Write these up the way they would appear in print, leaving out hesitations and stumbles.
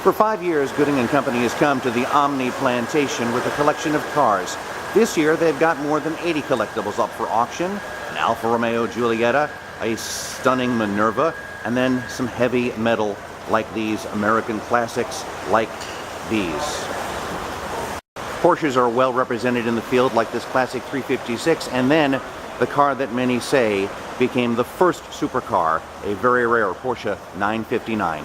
For 5 years, Gooding & Company has come to the Omni Plantation with a collection of cars. This year, they've got more than 80 collectibles up for auction. An Alfa Romeo Giulietta, a stunning Minerva, and then some heavy metal like these American classics like these. Porsches are well represented in the field, like this classic 356, and then the car that many say became the first supercar, a very rare Porsche 959.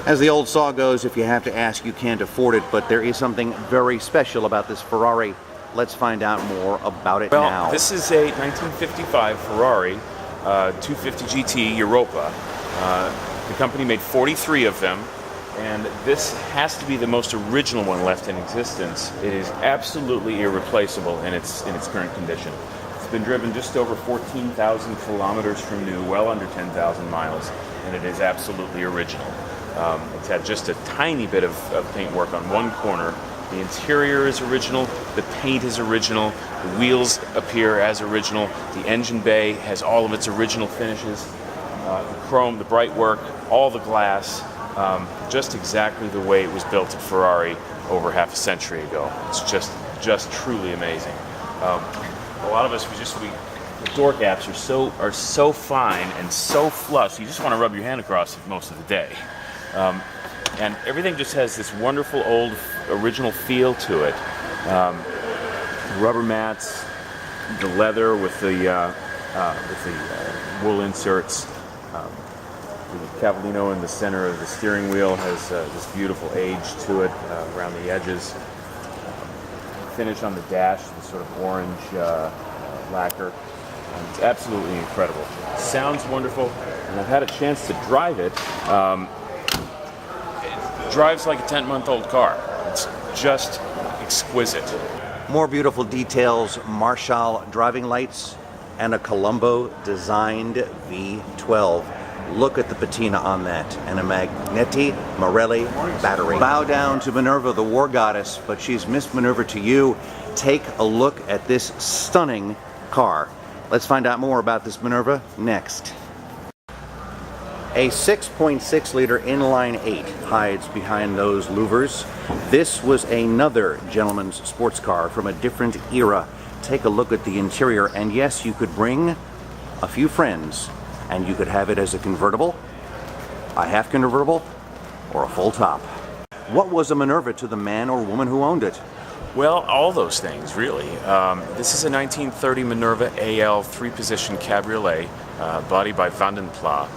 As the old saw goes, if you have to ask, you can't afford it, but there is something very special about this Ferrari. Let's find out more about it now. Well, this is a 1955 Ferrari 250 GT Europa. The company made 43 of them, and this has to be the most original one left in existence. It is absolutely irreplaceable in its current condition. It's been driven just over 14,000 kilometers from new, well under 10,000 miles, and it is absolutely original. It's had just a tiny bit of paint work on one corner. The interior is original, the paint is original, the wheels appear as original, the engine bay has all of its original finishes, the chrome, the bright work, all the glass, just exactly the way it was built at Ferrari over half a century ago. It's just truly amazing. A lot of us, the door caps are so fine and so flush, you just want to rub your hand across it most of the day. And everything just has this wonderful old original feel to it. Rubber mats, the leather with the wool inserts. The cavallino in the center of the steering wheel has this beautiful age to it around the edges. Finish on the dash, this sort of orange lacquer. It's absolutely incredible. Sounds wonderful, and I've had a chance to drive it. It drives like a 10-month-old car. It's just exquisite. More beautiful details, Marshall driving lights, and a Colombo-designed V12. Look at the patina on that, and a Magneti Marelli battery. Bow down to Minerva, the war goddess, but she's Miss Minerva to you. Take a look at this stunning car. Let's find out more about this Minerva next. A 6.6-liter inline 8 hides behind those louvers. This was another gentleman's sports car from a different era. Take a look at the interior, and yes, you could bring a few friends, and you could have it as a convertible, a half convertible, or a full top. What was a Minerva to the man or woman who owned it? Well, all those things, really. This is a 1930 Minerva AL 3-position cabriolet, bodied by Vandenpla.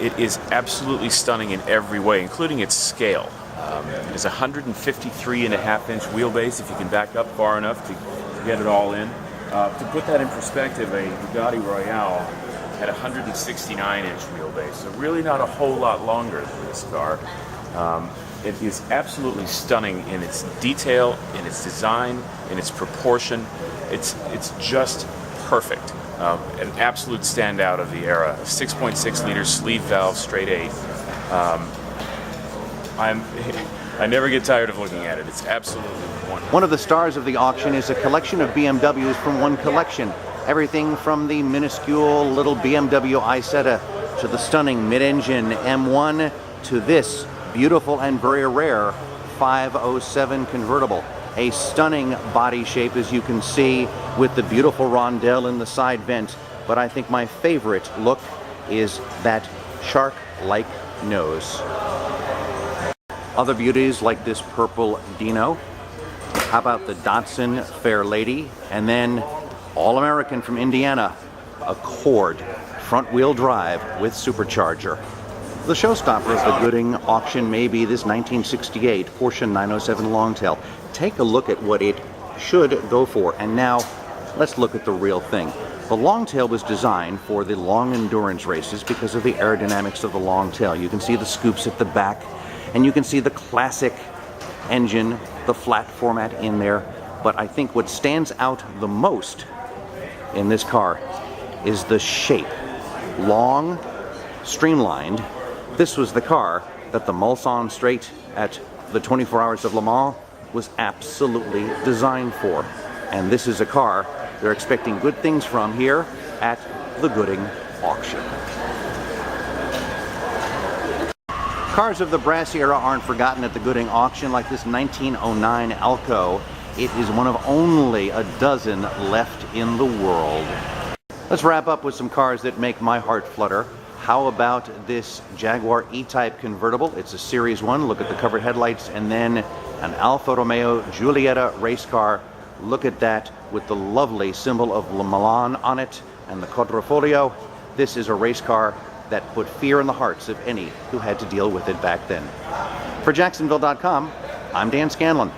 It is absolutely stunning in every way, including its scale. It is a 153.5-inch wheelbase, if you can back up far enough to get it all in. To put that in perspective, a Bugatti Royale had a 169-inch wheelbase, so really not a whole lot longer than this car. It is absolutely stunning in its detail, in its design, in its proportion. It's just perfect. An absolute standout of the era. 6.6-liter sleeve valve straight 8. I never get tired of looking at it. It's absolutely wonderful. One of the stars of the auction is a collection of BMWs from one collection. Everything from the minuscule little BMW Isetta to the stunning mid-engine M1 to this beautiful and very rare 507 convertible. A stunning body shape, as you can see, with the beautiful rondelle in the side vent. But I think my favorite look is that shark-like nose. Other beauties like this purple Dino. How about the Datsun Fair Lady? And then all-American from Indiana, Accord, front-wheel drive with supercharger. The showstopper of the Gooding auction may be this 1968 Porsche 907 Longtail. Take a look at what it should go for. And now, let's look at the real thing. The Longtail was designed for the long endurance races because of the aerodynamics of the Longtail. You can see the scoops at the back, and you can see the classic engine, the flat format in there. But I think what stands out the most in this car is the shape. Long, streamlined. This was the car that the Mulsanne Straight at the 24 Hours of Le Mans was absolutely designed for. And this is a car they're expecting good things from here at the Gooding auction. Cars of the brassy era aren't forgotten at the Gooding auction, like this 1909 Alco. It is one of only a dozen left in the world. Let's wrap up with some cars that make my heart flutter. How about this Jaguar E-Type convertible? It's a Series 1. Look at the covered headlights, and then an Alfa Romeo Giulietta race car. Look at that with the lovely symbol of Milan on it and the quadrifoglio. This is a race car that put fear in the hearts of any who had to deal with it back then. For Jacksonville.com, I'm Dan Scanlan.